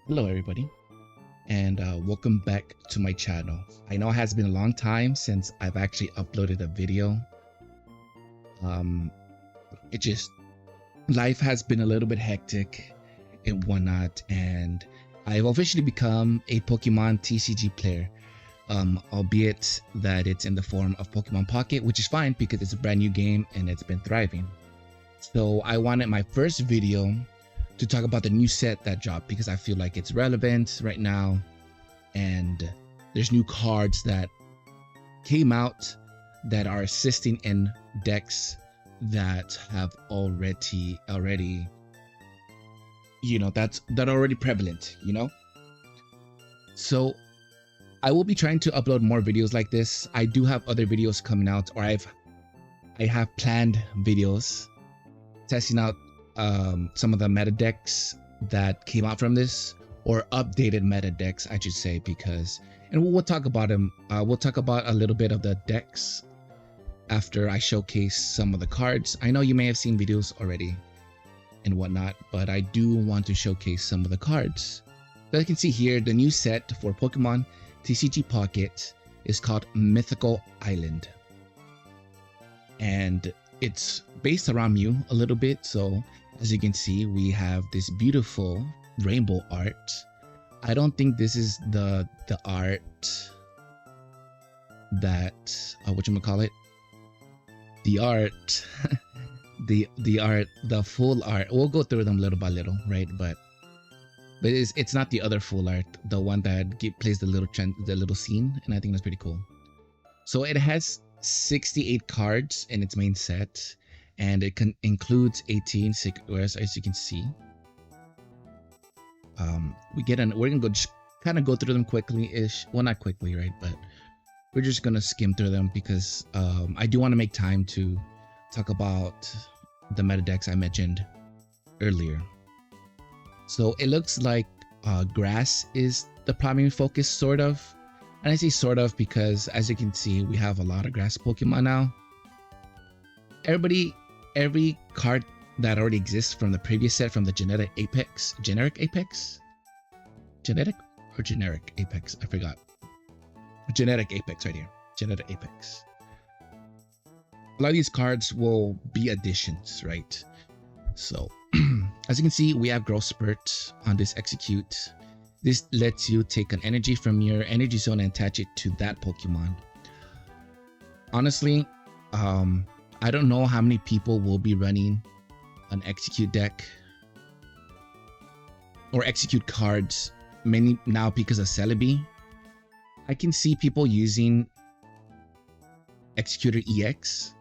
Hello everybody, and welcome back to my channel. I know it has been a long time since I've actually uploaded a video. Um, it just, life has been a little bit hectic and whatnot, and I've officially become a Pokemon TCG player. Albeit that it's in the form of Pokemon Pocket, which is fine because it's a brand new game and it's been thriving. So I wanted my first video to talk about the new set that dropped because I feel like it's relevant right now, and there's new cards that came out that are assisting in decks that have already that are already prevalent, so I will be trying to upload more videos like this. I do have other videos coming out, or I have planned videos testing out some of the meta decks that came out from this, or updated meta decks, I should say, and we'll talk about them. We'll talk about a little bit of the decks after I showcase some of the cards. I know you may have seen videos already and whatnot, but I do want to showcase some of the cards. So you can see here, the new set for Pokemon TCG Pocket is called Mythical Island, and it's based around Mew a little bit. So as you can see, we have this beautiful rainbow art. I don't think this is the art that whatchamacallit, the art the full art. We'll go through them little by little, right? But it's not the other full art, the one that plays the little scene, and I think that's pretty cool. So it has 68 cards in its main set, and it includes 18 secret rares, as you can see. We're gonna kind of go through them quickly-ish. Well, not quickly, right? But we're just gonna skim through them because I do want to make time to talk about the meta decks I mentioned earlier. So it looks like grass is the primary focus, sort of. And I say sort of because, as you can see, we have a lot of grass Pokemon now. Every card that already exists from the previous set, from the generic Apex, I forgot. Genetic Apex right here, Genetic Apex. A lot of these cards will be additions, right? So as you can see, we have Growth Spurt on this Execute. This lets you take an energy from your energy zone and attach it to that Pokemon. Honestly, I don't know how many people will be running an Execute deck or Execute cards many now because of Celebi. I can see people using Executor EX,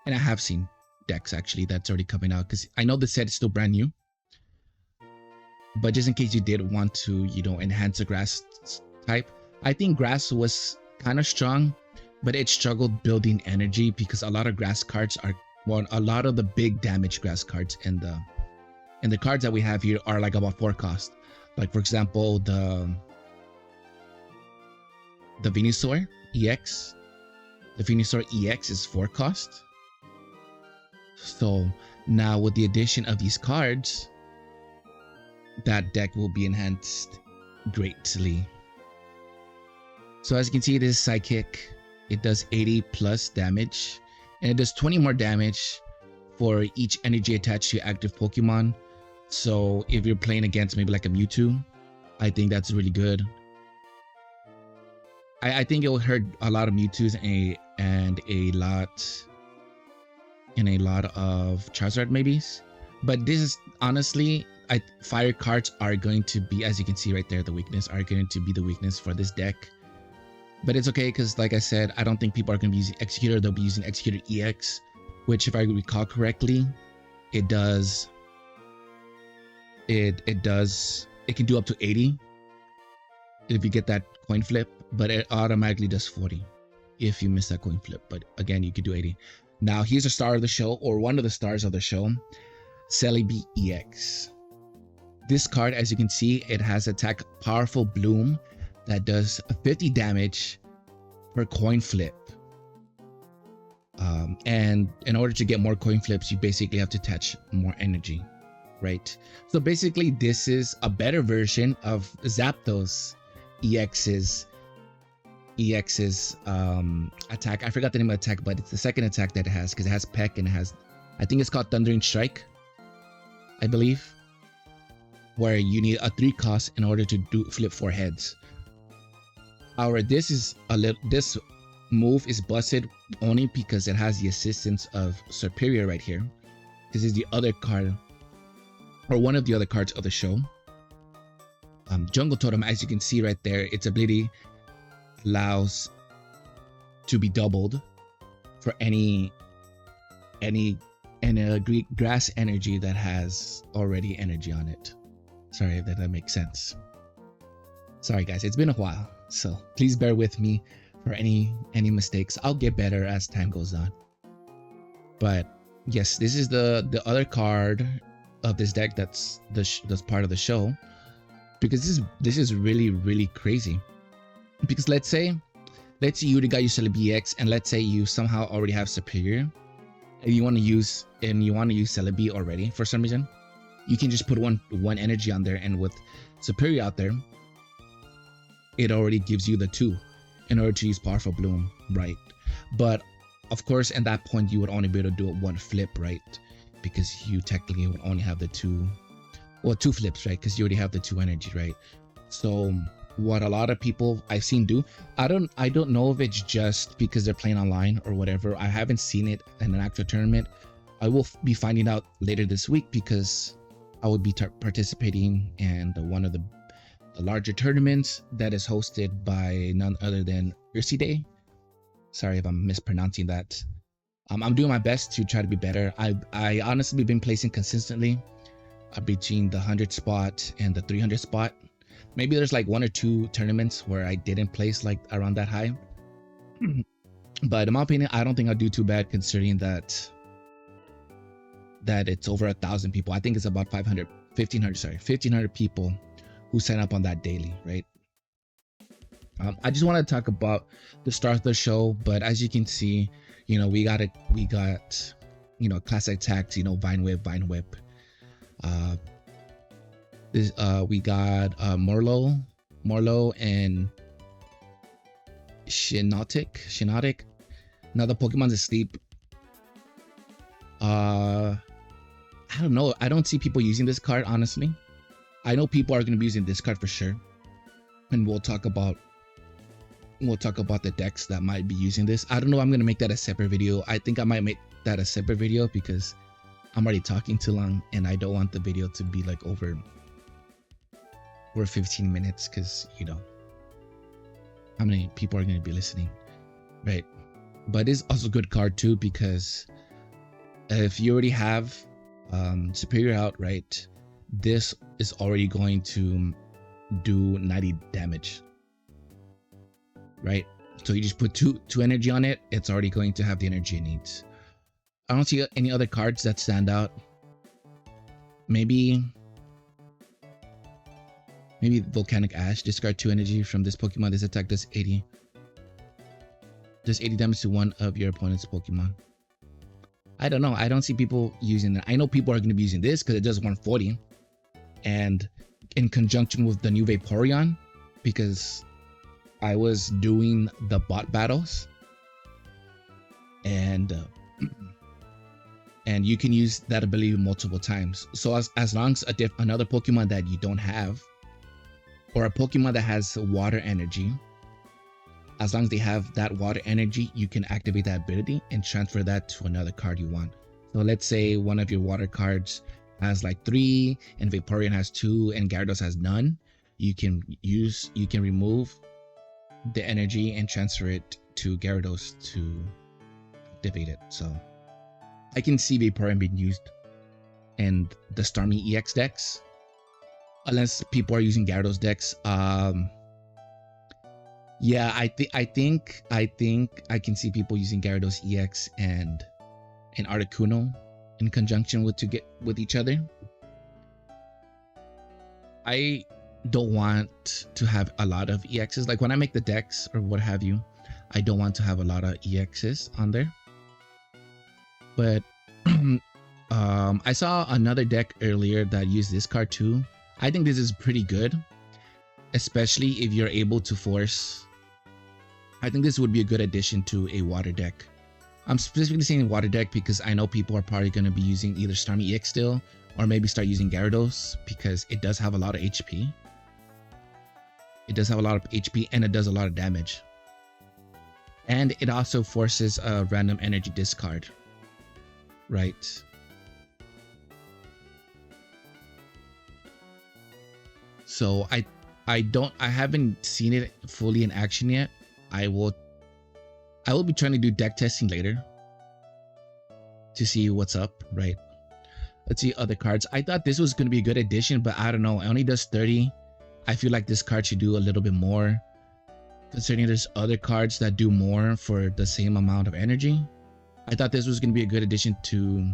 and I have seen decks actually that's already coming out, because I know the set is still brand new. But just in case you did want to, enhance the grass type, I think grass was kind of strong, but it struggled building energy because a lot of grass cards are, well, a lot of the big damage grass cards and the cards that we have here are like about 4 cost. Like for example, the Venusaur EX. The Venusaur EX is 4 cost. So now with the addition of these cards, that deck will be enhanced greatly. So as you can see, it is Psychic. It does 80 plus damage, and it does 20 more damage for each energy attached to your active Pokemon. So if you're playing against maybe like a Mewtwo, I think that's really good. I think it will hurt a lot of Mewtwo's and a lot of Charizard maybes. But this is honestly, fire cards are going to be, as you can see right there, the weakness are going to be the weakness for this deck. But it's okay because, like I said, I don't think people are going to be using Executor. They'll be using Executor EX, which, if I recall correctly, it can do up to 80 if you get that coin flip, but it automatically does 40 if you miss that coin flip. But again, you could do 80. Now here's a star of the show, or one of the stars of the show, Celebi EX. This card, as you can see, it has attack Powerful Bloom that does 50 damage per coin flip. And in order to get more coin flips, you basically have to attach more energy. right? So basically, this is a better version of Zapdos EX's attack. I forgot the name of the attack, but it's the second attack that it has, because it has Peck and it has, I think it's called Thundering Strike, I believe, where you need a 3 cost in order to do flip 4 heads. However, this move is busted only because it has the assistance of Superior right here. This is the other card, or one of the other cards of the show. Jungle Totem, as you can see right there, its ability allows to be doubled for any grass energy that has already energy on it. Sorry if that makes sense. Sorry guys, it's been a while, so please bear with me for any mistakes. I'll get better as time goes on. But yes, this is the other card of this deck that's part of the show, because this is really crazy. Because let's say you already got your Celebi EX, and let's say you somehow already have Superior, and you want to use Celebi already for some reason, you can just put one energy on there, and with Superior out there, it already gives you the 2 in order to use Powerful Bloom, right? But of course, at that point, you would only be able to do it 1 flip, right? Because you technically would only have the 2 flips, right? Because you already have the 2 energy, right? So what a lot of people I've seen do, I don't know if it's just because they're playing online or whatever. I haven't seen it in an actual tournament. I will be finding out later this week, because I will be participating in one of the larger tournaments that is hosted by none other than Ursi Day. Sorry if I'm mispronouncing that. I'm doing my best to try to be better. I honestly been placing consistently between the 100 spot and the 300 spot. Maybe there's like 1 or 2 tournaments where I didn't place like around that high. But in my opinion, I don't think I'll do too bad, considering that it's over 1,000 people. I think it's about 1,500 people who sign up on that daily, right? I just want to talk about the start of the show, but as you can see, we got classic attacks, Vine Whip. We got Morlo and Shinotic. Another Pokemon's asleep. I don't know. I don't see people using this card, honestly. I know people are going to be using this card for sure, and we'll talk about the decks that might be using this. I don't know. I'm going to make that a separate video. I think I might make that a separate video because I'm already talking too long, and I don't want the video to be like over 15 minutes, because how many people are going to be listening, right? But it's also a good card too, because if you already have Superior out, right, this is already going to do 90 damage, right? So you just put two energy on it, it's already going to have the energy it needs. I don't see any other cards that stand out. Maybe Volcanic Ash. Discard 2 energy from this Pokemon. This attack does 80 damage to one of your opponent's Pokemon. I don't know. I don't see people using that. I know people are going to be using this because it does 140. And in conjunction with the new Vaporeon, because I was doing the bot battles, and you can use that ability multiple times. So as long as another Pokemon that you don't have, or a Pokemon that has water energy, as long as they have that water energy, you can activate that ability and transfer that to another card you want. So let's say one of your water cards has like 3 and Vaporeon has 2 and Gyarados has none. You can remove the energy and transfer it to Gyarados to activate it. So I can see Vaporeon being used in the Starmie EX decks, unless people are using Gyarados decks. Yeah, I think I can see people using Gyarados EX and Articuno in conjunction with each other. I don't want to have a lot of EXs. Like when I make the decks or what have you, I don't want to have a lot of EXs on there. But I saw another deck earlier that used this card too. I think this is pretty good, especially if you're able to force. I think this would be a good addition to a water deck. I'm specifically saying water deck because I know people are probably going to be using either Starmie EX still, or maybe start using Gyarados because it does have a lot of HP. It does have a lot of HP and it does a lot of damage. And it also forces a random energy discard. Right. So I haven't seen it fully in action yet. I will be trying to do deck testing later to see what's up, right? Let's see other cards. I thought this was going to be a good addition, but I don't know. It only does 30. I feel like this card should do a little bit more, considering there's other cards that do more for the same amount of energy. I thought this was going to be a good addition to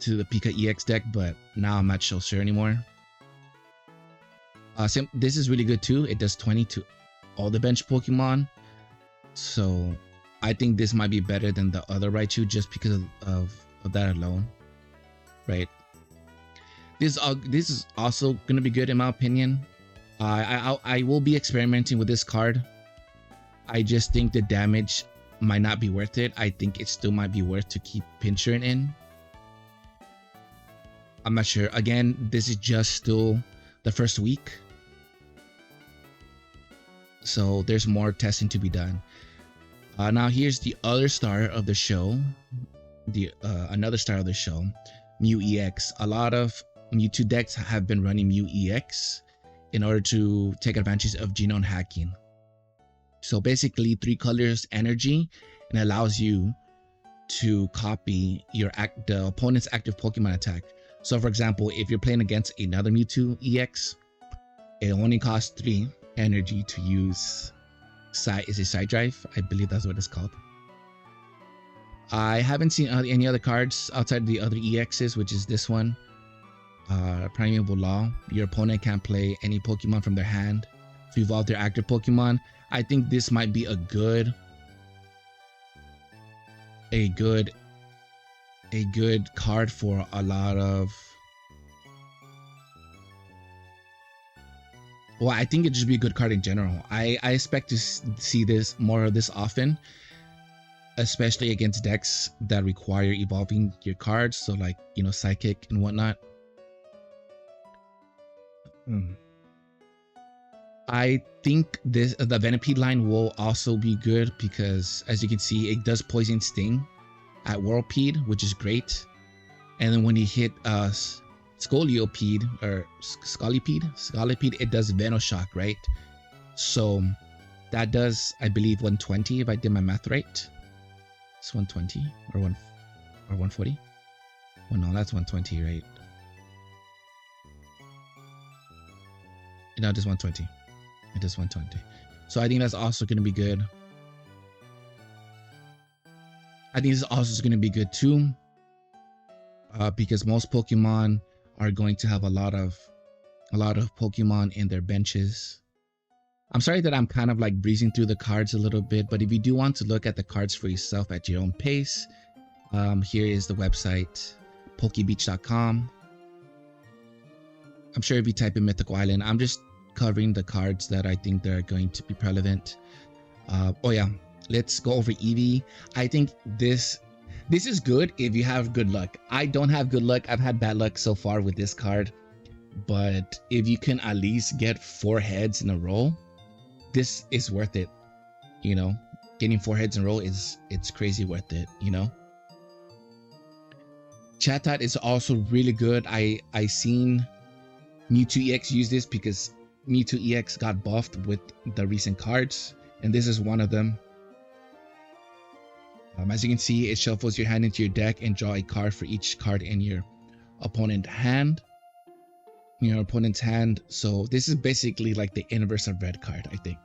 the Pika EX deck, but now I'm not so sure anymore. This is really good too. It does 20 to all the bench Pokemon. So I think this might be better than the other Raichu just because of that alone. Right. This is also going to be good in my opinion. I will be experimenting with this card. I just think the damage might not be worth it. I think it still might be worth to keep Pinscher in. I'm not sure. Again, this is just still the first week. So there's more testing to be done. Now here's the other star of the show. Another star of the show, Mew EX. A lot of Mewtwo decks have been running Mew EX in order to take advantage of genome hacking. So basically 3 colors energy and allows you to copy the opponent's active Pokemon attack. So for example, if you're playing against another Mewtwo EX, it only costs 3 energy to use Side Drive. I believe that's what it's called. I haven't seen any other cards outside the other EXs, which is this one. Primeval Law. Your opponent can't play any Pokemon from their hand to evolve their active Pokemon. I think this might be a good card for a lot of. Well, I think it should be a good card in general. I expect to see more of this often, especially against decks that require evolving your cards. So like, Psychic and whatnot. I think the Venipede line will also be good because, as you can see, it does Poison Sting at Whirlpede, which is great. And then when you hit Scolipede, it does Venoshock, right? So that does, I believe, 120 if I did my math right. It's 120 or 140. Well, no, that's 120, right? No, it does 120. It does 120. So I think that's also going to be good. I think this also is going to be good too, because most Pokemon are going to have a lot of Pokemon in their benches. I'm sorry that I'm kind of like breezing through the cards a little bit, but if you do want to look at the cards for yourself at your own pace, here is the website, pokebeach.com. I'm sure if you type in Mythical Island, I'm just covering the cards that I think they're going to be relevant. Oh yeah, let's go over Eevee. I think this is good if you have good luck. I don't have good luck. I've had bad luck so far with this card, but if you can at least get 4 heads in a row, this is worth it. Getting 4 heads in a row it's crazy worth it. Chatot is also really good. I seen Mewtwo EX use this because Mewtwo EX got buffed with the recent cards, and this is one of them. As you can see, it shuffles your hand into your deck and draw a card for each card in your opponent's hand. So this is basically like the inverse of red card, I think.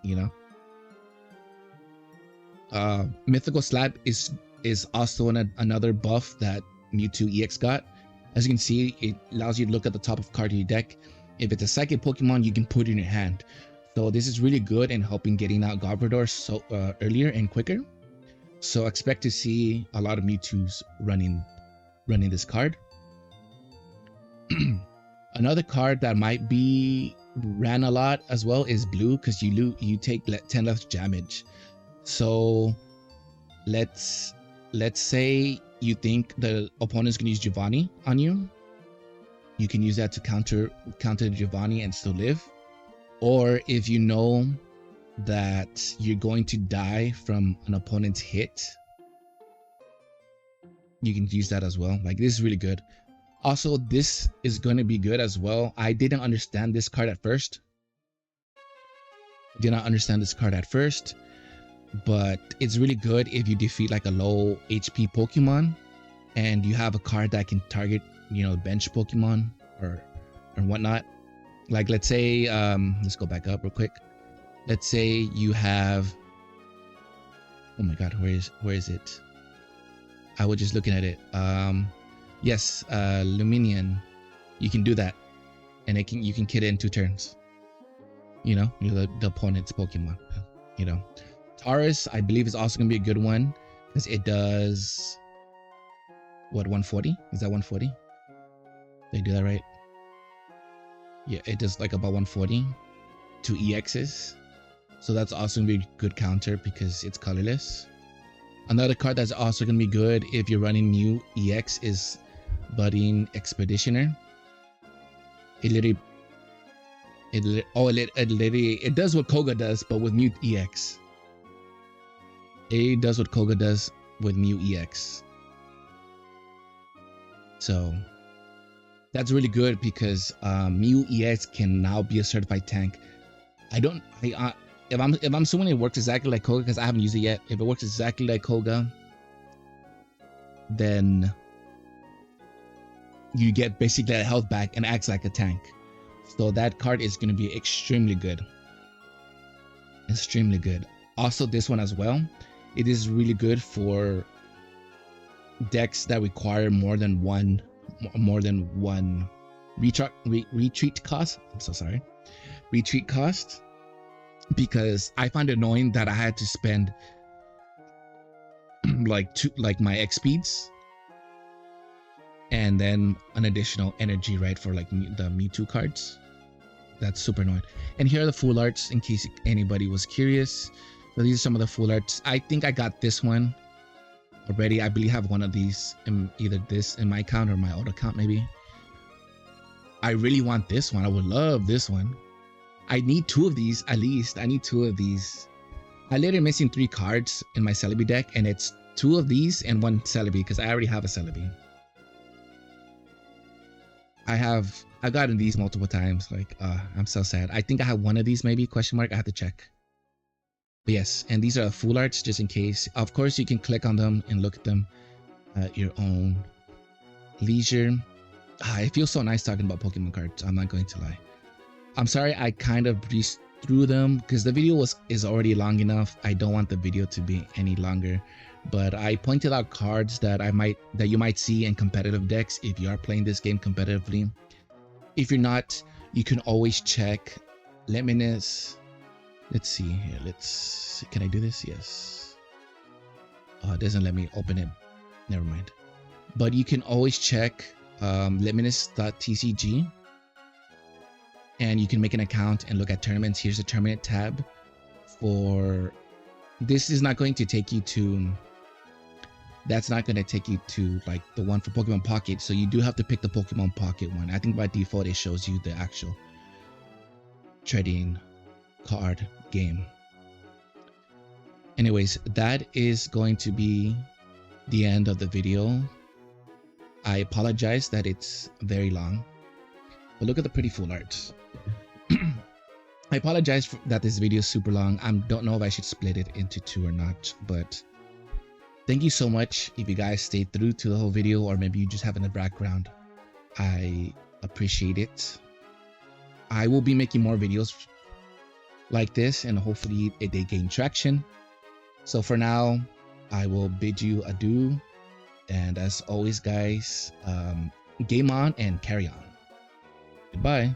Mythical Slap is also another buff that Mewtwo EX got. As you can see, it allows you to look at the top of card in your deck. If it's a psychic Pokemon, you can put it in your hand. So this is really good in helping getting out Garbodor earlier and quicker. So expect to see a lot of Mewtwo's running running this card. Another card that might be ran a lot as well is blue, because you take 10 less damage. So let's say you think the opponent's gonna use Giovanni on you. You can use that to counter Giovanni and still live. Or if you know that you're going to die from an opponent's hit, you can use that as well. Like, this is really good. Also, this is going to be good as well. I didn't understand this card at first. But it's really good if you defeat like a low HP Pokemon and you have a card that can target, bench Pokemon or whatnot. Like, let's say, let's go back up real quick. Let's say you have, oh my god, where is it? I was just looking at it. Yes, Luminion. You can do that, and you can kit it in 2 turns. You're the opponent's Pokemon. Taurus, I believe, is also gonna be a good one because it does what, 140? Is that 140? They do that right? Yeah, it does like about 140 to EXs. So that's also gonna be a good counter because it's colorless. Another card that's also gonna be good if you're running new EX is Budding Expeditioner. It does what Koga does, but with new EX. It does what Koga does with new EX. So that's really good because Mew EX can now be a certified tank. If I'm assuming it works exactly like Koga, because I haven't used it yet. If it works exactly like Koga, then you get basically that health back and acts like a tank. So that card is going to be extremely good. Extremely good. Also, this one as well. It is really good for decks that require more than one retreat cost. I'm so sorry. Retreat cost. Because I find it annoying that I had to spend like my X speeds and then an additional energy, right, for like the Mewtwo cards. That's super annoying. And here are the full arts in case anybody was curious. So these are some of the full arts. I think I got this one already. I believe I have one of these in either this in my account or my old account maybe. I really want this one. I would love this one. I need 2 of these at least. I need 2 of these. I literally missing 3 cards in my Celebi deck, and it's 2 of these and 1 Celebi because I already have a Celebi. I've gotten these multiple times. Like, I'm so sad. I think I have 1 of these maybe, question mark. I have to check. But yes, and these are full arts just in case. Of course, you can click on them and look at them at your own leisure. It feels so nice talking about Pokemon cards. I'm not going to lie. I'm sorry I kind of breezed through them because the video is already long enough. I don't want the video to be any longer, but I pointed out cards that you might see in competitive decks if you are playing this game competitively. If you're not, you can always check. Let's see here. Can I do this? Yes. Oh, it doesn't let me open it. Never mind. But you can always check Limitless.tcg. And you can make an account and look at tournaments. Here's the tournament tab. This is not going to take you to, that's not going to take you to like the one for Pokemon Pocket. So you do have to pick the Pokemon Pocket one. I think by default it shows you the actual trading card game. Anyways, that is going to be the end of the video. I apologize that it's very long, but look at the pretty full art. I apologize that this video is super long. I don't know if I should split it into 2 or not, but thank you so much if you guys stayed through to the whole video, or maybe you just have in the background. I appreciate it. I will be making more videos like this, and hopefully they gain traction. So for now, I will bid you adieu, and as always guys, game on and carry on. Goodbye.